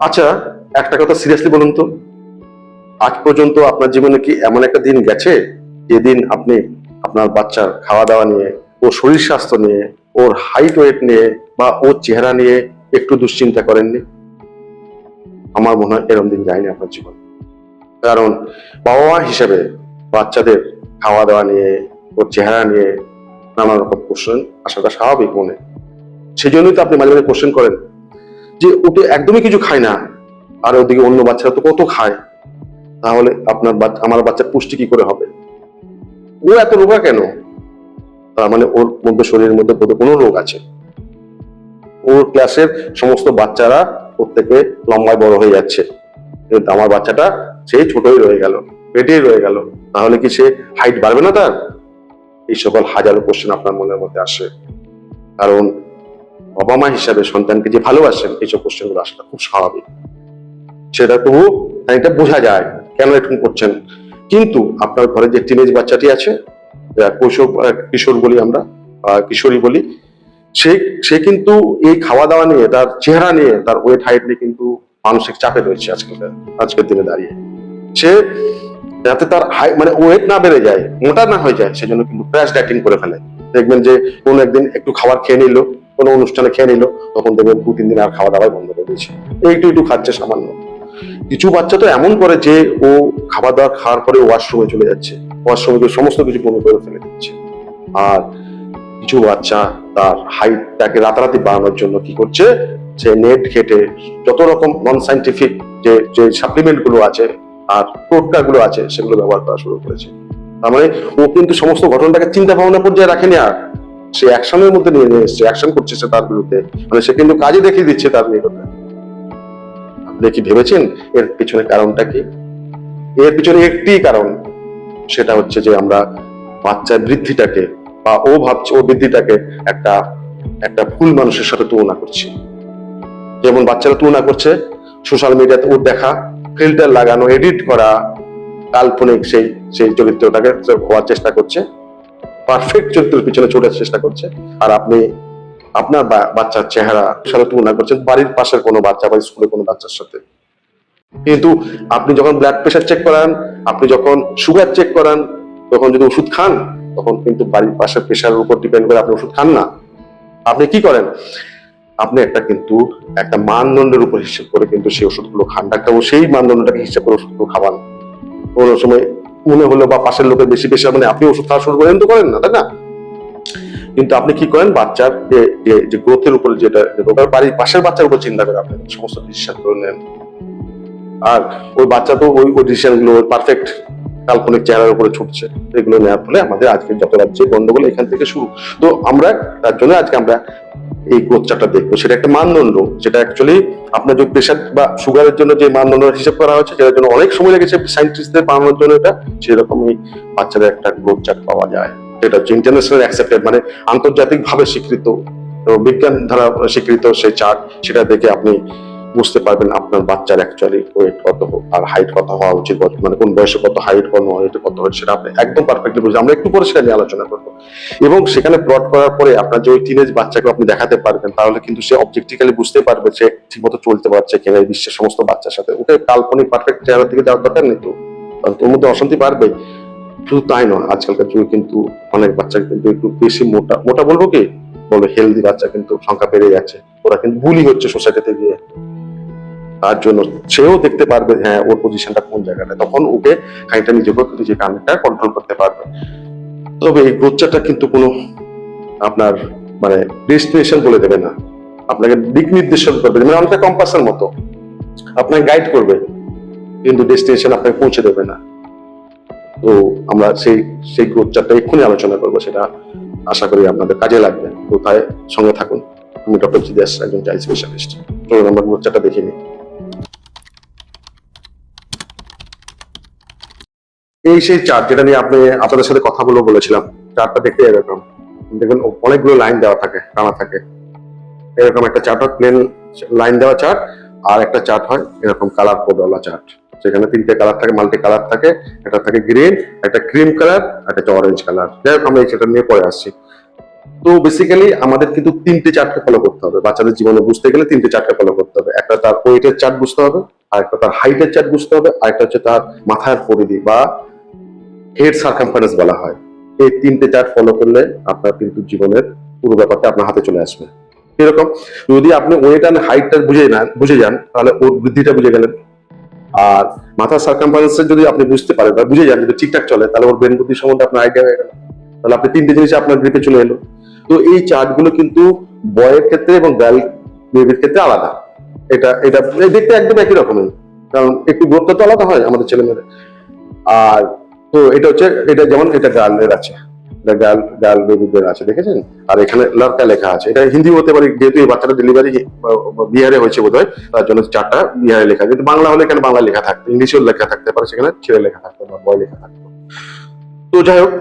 আচ্ছা, একটা কথা সিরিয়াসলি বলুন তো, আজ পর্যন্ত আপনার জীবনে কি এমন একটা দিন গেছে যেদিন আপনি আপনার বাচ্চার খাওয়া দাওয়া নিয়ে, ওর শরীর স্বাস্থ্য নিয়ে, ওর হাইট ওয়েট নিয়ে বা ওর চেহারা নিয়ে একটু দুশ্চিন্তা করেননি? আমার মনে হয় এরকম দিন যায়নি আপনার জীবন। কারণ বাবা মা হিসেবে বাচ্চাদের খাওয়া দাওয়া নিয়ে, ওর চেহারা নিয়ে নানা রকম কোশ্চেন আসাটা স্বাভাবিক মনে। সেই জন্যই তো আপনি মাঝে মাঝে কোশ্চেন করেন যে ওটা একদমই কিছু খায় না, আর ওদিকে অন্য বাচ্চারা তো কত খায়, তাহলে আমার বাচ্চার পুষ্টি কি করে হবে? ও এত রোগা কেন? তার মানে ওর মধ্যে, শরীরের মধ্যে কোনো রোগ আছে। ওর ক্লাসের সমস্ত বাচ্চারা প্রত্যেকে লম্বায় বড় হয়ে যাচ্ছে, কিন্তু আমার বাচ্চাটা সেই ছোটই রয়ে গেল, পেটেই রয়ে গেল। তাহলে কি সে হাইট বাড়বে না তার? এই সকল হাজারো কোশ্চেন আপনার মনের মধ্যে আসে। কারণ বাবা মা হিসাবে সন্তানকে যে ভালোবাসেন, এইসব কোশ্চেন গুলো আসাটা খুব স্বাভাবিক। সেটা তবু খানিকটা বোঝা যায় কেন এরকম করছেন। কিন্তু আপনার ঘরে যে টিনেজ বাচ্চাটি আছে, কিশোর বলি আমরা, কিশোরী বলি, সে সে কিন্তু এই খাওয়া দাওয়া নিয়ে, তার চেহারা নিয়ে, তার ওয়েট হাইট নিয়ে কিন্তু মানসিক চাপে রয়েছে আজকের দিনে দাঁড়িয়ে। সে যাতে তার মানে ওয়েট না বেড়ে যায়, মোটা না হয়ে যায়, সেজন্য কিন্তু ক্র্যাশ ডায়েটিং করে ফেলে। দেখবেন যে কোনো একদিন একটু খাবার খেয়ে নিল, কোনো অনুষ্ঠানে খেয়ে নিল, তখন দেখবেন 2-3 দিন আর খাওয়া দাওয়াই বন্ধ করে দিয়েছে, একটু একটু খাচ্ছে সামান্য। কিছু বাচ্চা তো এমন করে যে ও খাবার দাবার খাওয়ার পরে ওয়াশরুমে চলে যাচ্ছে, ওয়াশরুমে গিয়ে সমস্ত কিছু বমি করে ফেলে দিচ্ছে। আর কিছু বাচ্চা তার হাইটটাকে রাতারাতি বাড়ানোর জন্য কি করছে, সে নেট ঘেটে যত রকম নন সাইন্টিফিক যে যে সাপ্লিমেন্ট গুলো আছে আর টোটকা গুলো আছে, সেগুলো ব্যবহার করা শুরু করেছে। তার মানে ও কিন্তু সমস্ত ঘটনাটাকে চিন্তা ভাবনা পর্যায়ে রাখেনি, আর সে অ্যাকশনের মধ্যে নিয়ে এসছে, অ্যাকশন করছে সে তার বিরুদ্ধে, মানে সে কিন্তু কাজে দেখিয়ে দিচ্ছে তার বিরুদ্ধে। আপনি কি ভেবেছেন এর পিছনে কারণটা কি? এর পিছনে একটি কারণ, সেটা হচ্ছে যে আমরা বাচ্চার বৃদ্ধিটাকে, বা ও ভাবছে ও বৃদ্ধিটাকে একটা একটা ভুল মানুষের সাথে তুলনা করছি। যেমন বাচ্চারা তুলনা করছে সোশ্যাল মিডিয়াতে ওর দেখা ফিল্টার লাগানো, এডিট করা কাল্পনিক সেই সেই চরিত্রটাকে হওয়ার চেষ্টা করছে, পারফেক্ট চরিত্রের পিছনে ছোটার চেষ্টা করছে। আর আপনি আপনার বাচ্চার চেহারা সাথে তুলনা করছেন বাড়ির পাশের কোনো বাচ্চা বা স্কুলে কোনো বাচ্চার সাথে। কিন্তু আপনি যখন ব্লাড প্রেশার চেক করান, আপনি যখন সুগার চেক করান, তখন যদি ওষুধ খান, তখন কিন্তু বাড়ির পাশের প্রেশারের উপর ডিপেন্ড করে আপনি ওষুধ খান না। আপনি কি করেন? আপনি একটা মানদণ্ডের উপর হিসেব করে কিন্তু সেই ওষুধগুলো খান। ডাক্তারবাবু সেই মানদণ্ডটাকে হিসাব করে ওষুধগুলো খাওয়ান। কোনো সময় মনে হলো বা পাশের লোকের বেশি প্রেশার, মানে আপনি ওষুধ খাওয়া শুরু করেন, তো করেন না, তাই না? কিন্তু আপনি কি করেন, বাচ্চার যে গ্রোথের উপর, যেটা বাড়ির পাশের বাচ্চার উপর চিন্তা করে আপনি সমস্ত ডিসিশন করে নেন। আর ওই বাচ্চা তো ওই ডিসিশন গুলো পারফেক্ট কাল্পনিক চেহারার উপরে ছুটছে। এগুলো নেওয়ার ফলে আমাদের আজকে যত রাজ্যে গন্ডগোল এখান থেকে শুরু। তো আমরা তার জন্য আজকে আমরা এই গ্রোথ চার্টটা দেখবো, সেটা একটা মানদণ্ড, যেটা অ্যাকচুয়ালি আপনার যে প্রেশার বা সুগারের জন্য যে মানদণ্ড হিসেব করা হচ্ছে, যেটার জন্য অনেক সময় লেগেছে সায়েন্টিস্টদের বানানোর জন্য, এটা সেরকমই বাচ্চাদের একটা গ্রোথ চার্ট পাওয়া যায়। এটা হচ্ছে ইন্টারন্যাশনাল অ্যাকসেপ্টেড, মানে আন্তর্জাতিক ভাবে স্বীকৃত, বিজ্ঞান ধারা স্বীকৃত সেই চার্ট। সেটা দেখে আপনি বুঝতে পারবেন আপনার বাচ্চার অ্যাকচুয়ালি ওয়েট কত আর হাইট কত হওয়া উচিত, মানে কোন বয়সে কত হাইট, কোন ওয়েট কত হয়, সেটা আপনি একদম পারফেক্টলি বুঝবেন। আমরা একটু পরে সেটা নিয়ে আলোচনা করবো। এবং সেখানে প্লট করার পরে আপনার যে ওই টিনেজ বাচ্চাকে আপনি দেখাতে পারবেন, তাহলে কিন্তু সে অবজেক্টিক্যালি বুঝতে পারবে সে ঠিকমতো চলতে পারছে কিনা এই বিশ্বের সমস্ত বাচ্চার সাথে। ওকে কাল্পনিক পারফেক্ট চেহারার দিকে যাওয়ার দরকার নেই, তো ওর মধ্যে অশান্তি বাড়বে। শুধু তাই নয়, আজকালকার যুগে কিন্তু অনেক বাচ্চা কিন্তু একটু বেশি মোটা মোটা বলবো কি বলবো, হেলদি বাচ্চা কিন্তু সংখ্যা বেড়ে যাচ্ছে। ওরা কিন্তু বুলি হচ্ছে সোসাইটিতে গিয়ে। তার জন্য সেও দেখতে পারবে হ্যাঁ ওর পজিশনটা কোন জায়গাটা, তখন ওকে খানিকটা নিজেকে কানেক্টটা কন্ট্রোল করতে পারবে। তবে এই গ্রোথ চার্টটা কিন্তু কোনো আপনার মানে ডেস্টিনেশন বলে দেবে না, আপনাকে দিক নির্দেশন করবে, মানে অনেকটা কম্পাসের মতো আপনাকে গাইড করবে, কিন্তু ডেস্টিনেশন আপনাকে পৌঁছে দেবে না। তো আমরা সেই সেই গ্রোথ চার্টটা এক্ষুনি আলোচনা করবো, সেটা আশা করি আপনাদের কাজে লাগবে। তো তাই সঙ্গে থাকুন। আমি ডক্টর জিদাস, একজন চাইল্ড স্পেশালিস্ট। চলুন আমরা গ্রোথ চার্টটা দেখে নিই। এই সেই চার্ট যেটা নিয়ে আপনাদের সাথে কথা বলেছিলাম। চার্টটা দেখতে এরকম, দেখুন অনেকগুলো লাইন দেওয়া থাকে, টানা থাকে। এরকম একটা চার্ট হয় প্লেন লাইন দেওয়া চার্ট, আর একটা চার্ট হয় এরকম কালার কোডওয়ালা চার্ট, সেখানে 3টে কালার থাকে, মাল্টি কালার থাকে। একটা থাকে গ্রিন, একটা ক্রিম কালার, একটা অরেঞ্জ কালার। যাই হোক আমরা এই সেটা নিয়ে পরে আসছি। তো বেসিক্যালি আমাদের কিন্তু 3টে চার্টকে ফলো করতে হবে বাচ্চাদের জীবনে বুঝতে গেলে। 3টে চার্টকে ফলো করতে হবে। একটা তার ওয়েটের চার্ট বুঝতে হবে, আরেকটা তার হাইটের চার্ট বুঝতে হবে, আরেকটা হচ্ছে তার মাথার পরিধি বা হেড সার্কামফারেন্স বলা হয়। এই 3টে চার্ট ফলো করলে আপনার কিন্তু জীবনের পুরো ব্যাপারটা আপনার হাতে চলে আসবে। এরকম যদি আপনি ওয়েট অ্যান্ড হাইটটা বুঝে যান তাহলে ওর বৃদ্ধিটা বুঝে গেলেন। আর মাথার সার্কামফারেন্স যদি আপনি বুঝতে পারেন বা বুঝে যান, যদি ঠিকঠাক চলে, তাহলে ওর ব্রেন বুদ্ধি সম্বন্ধে আপনার আইডিয়া হয়ে গেল। তাহলে আপনি 3টে জিনিস আপনার গ্রিপে চলে এলো। তো এই চার্টগুলো কিন্তু বয়ের ক্ষেত্রে এবং গার্ল বেবির ক্ষেত্রে আলাদা। এটা এটা দেখতে একদম একই রকমের, কারণ একটু গ্রোথটা তো আলাদা হয় আমাদের ছেলেমেয়েদের। আর তো এটা যেমন এটা গার্লের আছে, এটা গার্ল বেবিদের আছে, দেখেছেন? আর এখানে লড়কা লেখা আছে। এটা হিন্দি হতে পারে, যেহেতু এই বাচ্চাটা ডেলিভারি বিহারে হয়েছে বোধহয়, তার জন্য চারটা বিহারে লেখা। কিন্তু বাংলা হলে এখানে বাংলা লেখা থাকতো, ইংলিশেও লেখা থাকতে পারে, সেখানে ছেলে লেখা থাকতো বা বয় লেখা থাকতো। তো যাই হোক,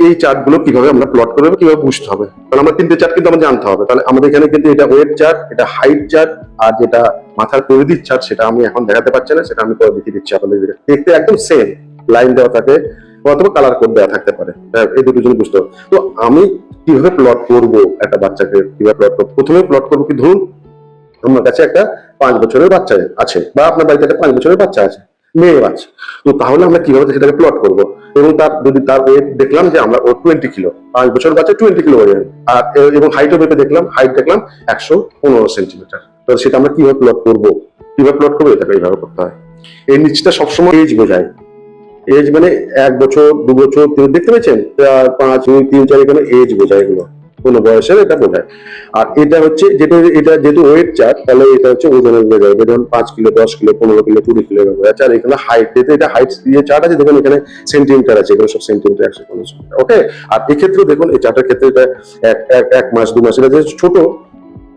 এই চার্ট গুলো কিভাবে আমরা প্লট করবো, কিভাবে বুঝতে হবে, কারণ আমরা 3টে চার্ট কিন্তু আমাদের জানতে হবে। তাহলে আমাদের এখানে কিন্তু এটা ওয়েট চার্ট, এটা হাইট চার্ট, আর যেটা মাথার পরিধির চার্ট, সেটা আমি এখন দেখাতে পারছি না, সেটা আমি পরে দেখিয়ে দিচ্ছি আপনাদের। দেখতে একদম সেম, লাইন দেওয়া থাকে অথবা কালার কোড দেওয়া থাকতে পারে। এই দুটো জিনিস বুঝতে হবে। তো আমি কিভাবে প্লট করবো একটা বাচ্চাকে, কিভাবে প্লট করবো? প্রথমে প্লট করবো কি, ধরুন আমার কাছে একটা 5 বছরের বাচ্চা আছে, বা আপনার বাড়িতে একটা 5 বছরের বাচ্চা আছে, মেয়ে বাচ্চা। তো তাহলে আমরা কিভাবে সেটাকে প্লট করবো? এবং তার যদি তার ওয়েট দেখলাম যে আমরা 20 কিলো, 5 বছরের বাচ্চা 20 কিলো ওজন, আর এবং হাইটও ভেবে দেখলাম, হাইট দেখলাম 115 সেন্টিমিটার। তো সেটা আমরা কিভাবে প্লট করবো? এটাকে এইভাবে করতে হয়। এই নিচটা সবসময় এজ বোঝায়। এজ মানে 1 বছর, 2 বছর, দেখতে পেয়েছেন? 4, 5, 2, 3, 4, এখানে এজ বোঝায়, এগুলো কোন বয়সের এটা বোঝায়। আর এটা হচ্ছে এটা যেহেতু ওয়েট চার্ট, তাহলে এটা হচ্ছে ওজনের বোঝায়। যেমন 5 কিলো, 10 কিলো, 15 কিলো, 20 কিলো এরকম আছে। আর এখানে হাইট, যেহেতু এটা হাইট দিয়ে চার্ট আছে, দেখুন এখানে সেন্টিমিটার আছে, এখানে সব সেন্টিমিটার, 150 মিটার। ওকে। আর এক্ষেত্রে দেখুন এই চার্টের ক্ষেত্রে এটা 1 মাস, 2 মাস, এটা যে ছোট,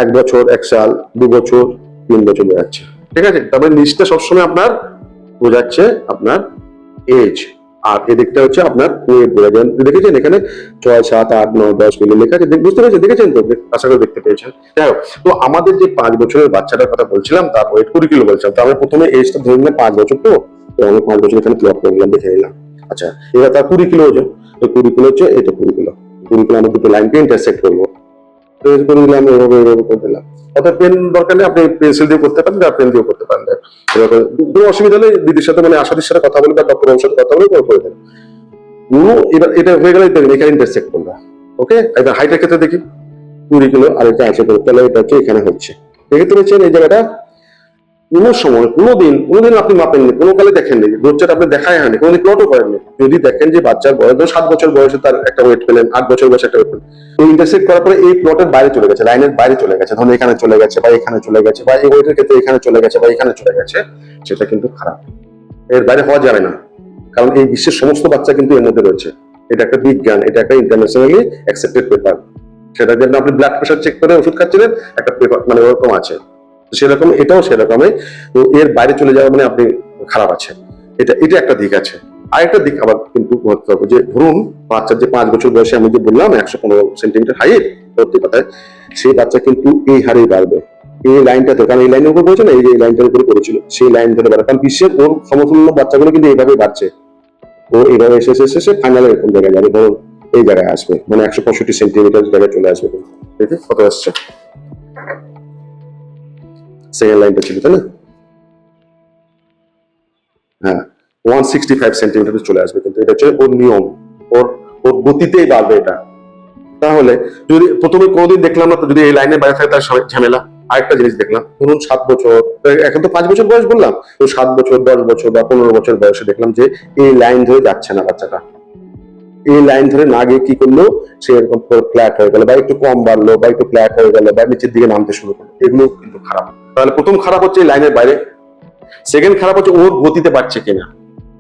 1 বছর, 1 সাল, 2 বছর, 3 বছর বোঝাচ্ছে। ঠিক আছে? তবে লিস্টটা সবসময় আপনার বোঝাচ্ছে আপনার এজ। আর এদিকটা হচ্ছে আপনার ওয়েট বোঝায়। দেখেছেন এখানে 6, 7, 8, 9, 10 মিলি লেখা আছে, বুঝতে পেরেছেন? দেখেছেন তো? আশা করি দেখতে পেয়েছেন। যাই হোক, তো আমাদের যে 5 বছরের বাচ্চাটার কথা বলছিলাম, তার ওয়েট 20 কিলো বলছিলাম। তো আমি প্রথমে এজটা ধরে নিলাম 5 বছর, তো আমি 5 বছর এখানে প্লট করে নিলাম, দেখে নিলাম। আচ্ছা, এবার তার 20 কিলো ওজন। তো 20 কিলো হচ্ছে এটা, 20 কিলো। 20 কিলো আমরা দুটো লাইনকে ইন্টারসেক্ট করবো, করে দিলাম, এভাবে করে দিলাম। অর্থাৎ পেন দরকার নেই, আপনি পেন্সিল দিয়ে করতে পারেন বা পেন দিয়েও করতে পারেন। কোনো অসুবিধা নেই, দিদির সাথে মানে আশাদির সাথে কথা বলে বা ডক্টর বাবুর সাথে কথা বলে করে দেন। এবার এটা হয়ে গেলে এখানে ইন্টারসেক্ট করবা। ওকে। এবার হাইটের ক্ষেত্রে দেখি 20 কিলো, আর এটা আছে, তাহলে এটা হচ্ছে এখানে হচ্ছে। দেখতে পেয়েছেন এই জায়গাটা? কোনো সময় কোনোদিন আপনি মাপেননি, কোনো কালে দেখেননি, রোজচার আপনি দেখাই হয়নি, কোনোদিন প্লটও করেননি। যদি দেখেন যে বাচ্চার বয়স 7 বছর বয়সে তার একটা ওয়েট পেলেন, 8 বছর বয়সে একটা ওয়েট পেলেন, তো ইন্টারসেক্ট করার পরে এই প্লটের বাইরে চলে গেছে, লাইনের বাইরে চলে গেছে, ধরুন এখানে চলে গেছে বা এখানে চলে গেছে, বা এই ওয়েটের ক্ষেত্রে এখানে চলে গেছে বা এখানে চলে গেছে, সেটা কিন্তু খারাপ। এর বাইরে হওয়া যাবে না, কারণ এই বিশ্বের সমস্ত বাচ্চা কিন্তু এর মধ্যে রয়েছে। এটা একটা বিজ্ঞান, এটা একটা ইন্টারন্যাশনালি অ্যাকসেপ্টেড পেপার। সেটা জন্য আপনি ব্লাড প্রেশার চেক করে ওষুধ খাচ্ছিলেন, একটা পেপার মানে ওরকম আছে, সেরকম এটাও সেরকমই। তো এর বাইরে চলে যাওয়া মানে আপনি খারাপ আছে। এটা একটা দিক আছে। আরেকটা দিক আবার কিন্তু ধরতে হবে, যে ধরুন বাচ্চার যে 5 বছর বয়সে আমি যে বললাম 115 সেন্টিমিটার হাইট, সত্যি কথায় সেই বাচ্চা কিন্তু এই হারেই বাড়বে। এই লাইনটাতে, কারণ এই লাইনের উপর বলছে না, এই যে লাইনটার উপরে করেছিল, সেই লাইন ধরে বাড়ে। কারণ বিশ্বের ওর সমতুল্য বাচ্চাগুলো কিন্তু এইভাবে বাড়ছে। ও এইভাবে এসে ফাইনালে এরকম জায়গায় যাবে, ধরুন এই জায়গায় আসবে, মানে 165 সেন্টিমিটার জায়গায় চলে আসবে। ঠিক আছে? কত আসছে? সেকেন্ড লাইনটা ছিল, তাই না? হ্যাঁ, 165 সেন্টিমিটার চলে আসবে। কিন্তু এটা হচ্ছে ওর নিয়ম, ওর ওর গতিতেই বাড়বে এটা। তাহলে যদি প্রথমে কোনোদিন দেখলাম না, তো যদি এই লাইনের বাইরে থাকে তার ঝামেলা। আরেকটা জিনিস দেখলাম, ধরুন 7 বছর, এখন তো 5 বছর বয়স বললাম, তো 7 বছর, 10 বছর বা 15 বছর বয়সে দেখলাম যে এই লাইন ধরে যাচ্ছে না বাচ্চাটা। এই লাইন ধরে না গিয়ে কি করলো, সে এরকম ফ্ল্যাট হয়ে গেল, বা একটু কম বাড়লো, বা একটু ফ্ল্যাট হয়ে গেল, বা নিচের দিকে নামতে শুরু করলো, এগুলো কিন্তু খারাপ। তাহলে প্রথম খারাপ হচ্ছে এই লাইনের বাইরে। সেকেন্ড খারাপ হচ্ছে ওর গতিতে বাড়ছে কিনা।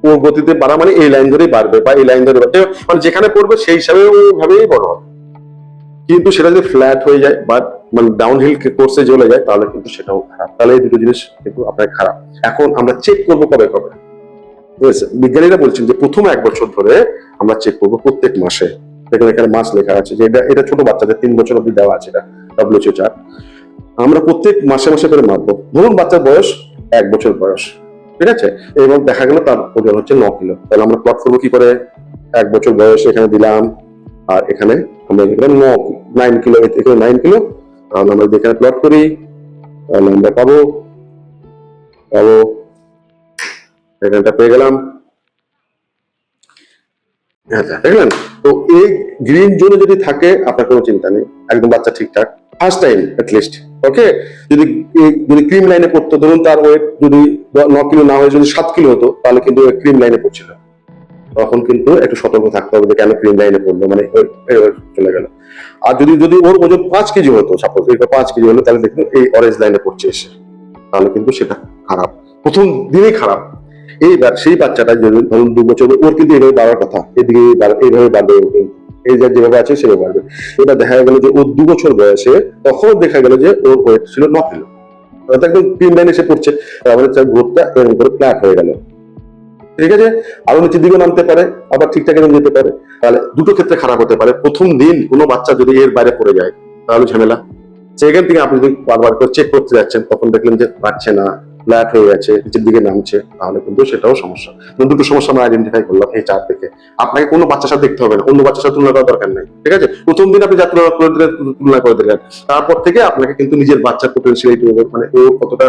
ওর গতিতে বাড়া মানে এই লাইন ধরেই বাড়বে, বা এই লাইন ধরে বাড়বে, মানে যেখানে পড়বে সেই হিসাবে ওইভাবেই বড় হবে। কিন্তু সেটা যদি ফ্ল্যাট হয়ে যায় বা মানে ডাউনহিল কোর্সে চলে যায়, তাহলে কিন্তু সেটাও খারাপ। তাহলে এই দুটো জিনিস কিন্তু আপনার খারাপ। এখন আমরা চেক করবো কবে কবে? বিজ্ঞানীরা বলছেন যে প্রথম 1 বছর ধরে আমরা চেক করবো প্রত্যেক মাসে। দেখুন এখানে মাস লেখা আছে, যে এটা ছোট বাচ্চাদের 3 বছর অব্দি দেওয়া আছে, এটা WHO চার্ট। আমরা প্রত্যেক মাসে মাসে করে মাপবো। ধরুন বাচ্চার বয়স 1 বছর বয়স, ঠিক আছে, এবং দেখা গেল তার ওজন হচ্ছে 9 কিলো। তাহলে আমরা প্লট করবো কি করে? 1 বছর বয়স এখানে দিলাম, আর এখানে আমরা দিলাম 9 কিলো, এখানে 9 কিলো, তাহলে আমরা এখানে প্লট করি, তাহলে আমরা পাবো এখানটা পেয়ে গেলাম। আচ্ছা, দেখলেন তো এই গ্রিন জোনে যদি থাকে আপনার কোনো চিন্তা নেই, একদম বাচ্চা ঠিকঠাক ফার্স্ট টাইম লিস্ট। ওকে, যদি যদি ক্রিম লাইনে পড়তো, ধরুন তার ওয়েট যদি 9 কিলো না হয়ে যদি 7 কিলো হতো, তাহলে কিন্তু ক্রিম লাইনে পড়ছিল, তখন কিন্তু একটু সতর্ক থাকতে হবে যে কেন ক্রিম লাইনে পড়লো, মানে চলে গেল। আর যদি যদি ওর ওজন 5 কেজি হতো, সাপোজ 5 কেজি হলো, তাহলে দেখুন এই অরেঞ্জ লাইনে পড়ছে এসে, তাহলে কিন্তু সেটা খারাপ, প্রথম দিনেই খারাপ। এইবার সেই বাচ্চাটা যদি ধরুন 2 বছর, ওর কিন্তু এইভাবে বাড়ার কথা, এদিকে এইভাবে বাড়বে, এই যে যেভাবে আছে সেভাবে বাড়বে। এবার দেখা গেল যে ওর 2 বছর বয়সে, তখন দেখা গেল যে ওর ওয়েট ছিল 9 কিলো, একদম ক্রিম লাইনে এসে পড়ছে, তারপরে তার গ্রোথটা এরকম করে ফ্ল্যাট হয়ে গেল। ঠিক আছে, আরো নিচের দিকে নামতে পারে, আবার ঠিকঠাক এরকম যেতে পারে। তাহলে দুটো ক্ষেত্রে খারাপ হতে পারে। প্রথম দিন কোনো বাচ্চা যদি এর বাইরে পড়ে যায় তাহলে ঝামেলা। সেখান থেকে আপনি যদি বারবার করে চেক করতে যাচ্ছেন, তখন দেখলেন যে পারছে না, ফ্ল্যাট হয়ে গেছে, নিচের দিকে নামছে, তাহলে কিন্তু সেটাও সমস্যা। দুটো সমস্যা আমরা আইডেন্টিফাই করলাম এই চার্ট থেকে। আপনাকে কোনো বাচ্চার সাথে দেখতে হবে না, অন্য বাচ্চার সাথে তুলনা করার দরকার নেই। ঠিক আছে, প্রথম দিন আপনি যা তুলনা করে দিলেন, তারপর থেকে আপনাকে কিন্তু নিজের বাচ্চার পোটেনশিয়ালিটি, মানে ও কতটা,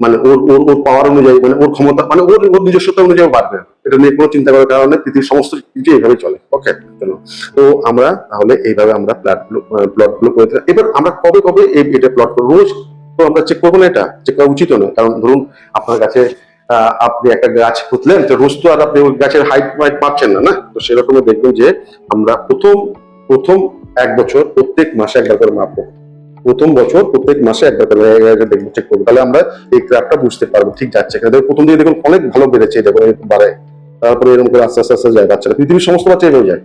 মানে ওর ওর ওর পাওয়ার অনুযায়ী, মানে ওর ক্ষমতা, মানে ওর ওর নিজস্বতা অনুযায়ী বাড়বে, এটা নিয়ে কোনো চিন্তা করার কারণে পৃথিবীর সমস্ত কিছু এইভাবে চলে। ওকে, চলো, তো আমরা তাহলে এইভাবে আমরা প্লটগুলো করে দিলাম। এবার আমরা কবে কবে এটা প্লট করবো? রোজ তো আমরা চেক করবো না, এটা চেক করা উচিত নয়, কারণ ধরুন আপনার কাছে আপনি একটা গাছ পুঁতলেন, তো রোজ তো আর আপনি ওই গাছের হাইট পাচ্ছেন না, না? তো সেরকমই দেখবেন যে আমরা প্রথম প্রথম 1 বছর প্রত্যেক মাসে একবার করে মাপবো, প্রথম বছর প্রত্যেক মাসে একবার করে দেখবো, চেক করবো, তাহলে আমরা এই গ্রাফটা বুঝতে পারবো ঠিক যাচ্ছে কিনা। প্রথম দিকে দেখুন অনেক ভালো বেড়েছে, দেখুন বাড়ায়, তারপরে এরকম করে আস্তে আস্তে আস্তে যায় বাচ্চারা, পৃথিবীর সমস্ত বাচ্চা এভাবে যায়।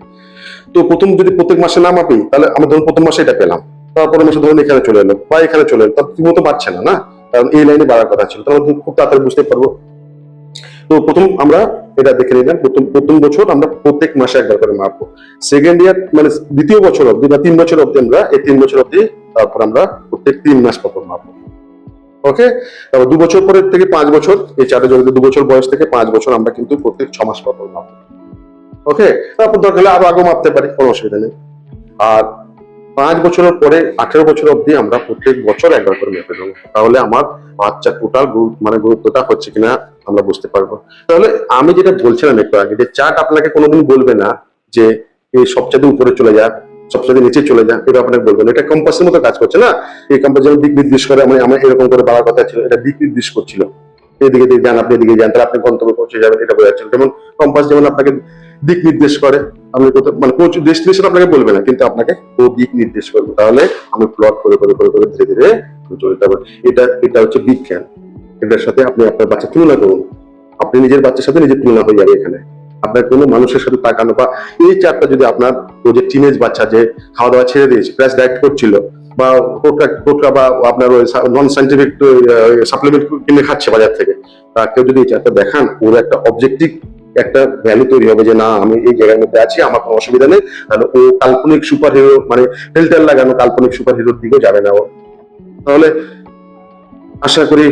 তো প্রথম যদি প্রত্যেক মাসে না মাপি, তাহলে আমরা ধরুন প্রথম মাসে এটা পেলাম, তারপরে মাসে ধরুন এখানে চলে এলো বা এখানে চলে এলো, তার ঠিকমতো বাড়ছে না, না? কারণ এই লাইনে বাড়ার কথা ছিল, তাহলে খুব তাড়াতাড়ি বুঝতে পারবো। তো প্রথম আমরা এটা দেখে নিলাম, প্রথম বছর আমরা প্রত্যেক মাসে একবার করে মাপবো। সেকেন্ড ইয়ার মানে দ্বিতীয় বছর অব্দি বা 3 বছর অব্দি, আমরা এই 3 বছর অব্দি, তারপর আমরা প্রত্যেক 3 মাস পর মাপবো। ওকে, তারপর 2 বছর পরের থেকে 5 বছর, এই চারটে জমিতে 2 বছর বয়স থেকে 5 বছর আমরা কিন্তু প্রত্যেক 6 মাস পর মাপবো। ওকে, তারপর দরকার হলে আরো আগে মাপতে পারি, কোনো অসুবিধা নেই। আর 5 বছরের পরে 18 বছর অব্দি আমরা প্রত্যেক বছর একবার করে মেপে দেবো, তাহলে আমার বাচ্চা টোটাল মানে গুরুত্বটা হচ্ছে কিনা আমরা বুঝতে পারবো। তাহলে আমি যেটা বলছিলাম একটু আগে, যে চার্ট আপনাকে কোনোদিন বলবে না যে এই সবচেয়ে উপরে চলে যাক, সবচেয়ে নিচে চলে যাক, এটা আপনাকে বলবে না। এটা কম্পাসের মতো কাজ করছে না? এই কম্পাস যেমন দিক নির্দেশ করে, মানে আমার এরকম করে বাড়ার কথা ছিল, এটা দিক নির্দেশ করছিল, এদিকে দিয়ে যান, আপনি এদিকে যান, তাহলে আপনি গন্তব্যে পৌঁছে যাবেন, এটা বোঝাচ্ছিল। যেমন কম্পাস যেমন আপনাকে দিক নির্দেশ করে, আপনি কোথাও মানে কোচ ডেস্টিনেশন আপনাকে বলবে না, কিন্তু আপনাকে ও দিক নির্দেশ করবে। তাহলে আমি প্লট করে করে করে করে ধীরে ধীরে চলতে হবে। এটা হচ্ছে বিজ্ঞান। এটার সাথে আপনি আপনার বাচ্চা তুলনা করুন, আপনি নিজের বাচ্চার সাথে নিজের তুলনা হয়ে যাবে এখানে। আপনার কোনো মানুষের সাথে তাকানো, বা এই চারটা যদি আপনার ওই যে টিনেজ বাচ্চা যে খাওয়া দাওয়া ছেড়ে দিয়েছে, ক্র্যাশ ডায়েট করছিল, বা টোটকা বা আপনার ওই নন সাইন্টিফিক সাপ্লিমেন্ট কিনে খাচ্ছে বাজার থেকে, কেউ যদি এই চারটা দেখান, ওর একটা অবজেক্টিভ একটা ভ্যালু তৈরি হবে যে না, আমি এই জায়গার মধ্যে আছি, আমার কোনো অসুবিধা নেই। তাহলে ও কাল্পনিক সুপার হিরো, মানে ফিল্টার লাগানো কাল্পনিক সুপার হিরোর দিকেও যাবে না ও। তাহলে আশা করি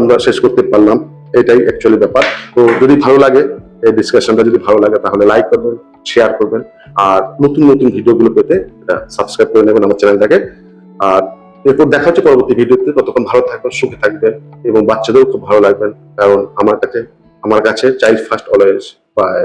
আমরা শেষ করতে পারলাম, এটাই অ্যাকচুয়ালি ব্যাপার। তো যদি ভালো লাগে এই ডিসকাশনটা, যদি ভালো লাগে তাহলে লাইক করবেন, শেয়ার করবেন, আর নতুন নতুন ভিডিওগুলো পেতে এটা সাবস্ক্রাইব করে নেবেন আমার চ্যানেলটাকে। আর এরপর দেখা হচ্ছে পরবর্তী ভিডিওতে। ততক্ষণ ভালো থাকবেন, সুখে থাকবেন, এবং বাচ্চাদেরও খুব ভালো লাগবেন, কারণ আমার কাছে চাইল্ড ফার্স্ট অলওয়েজ। বাই।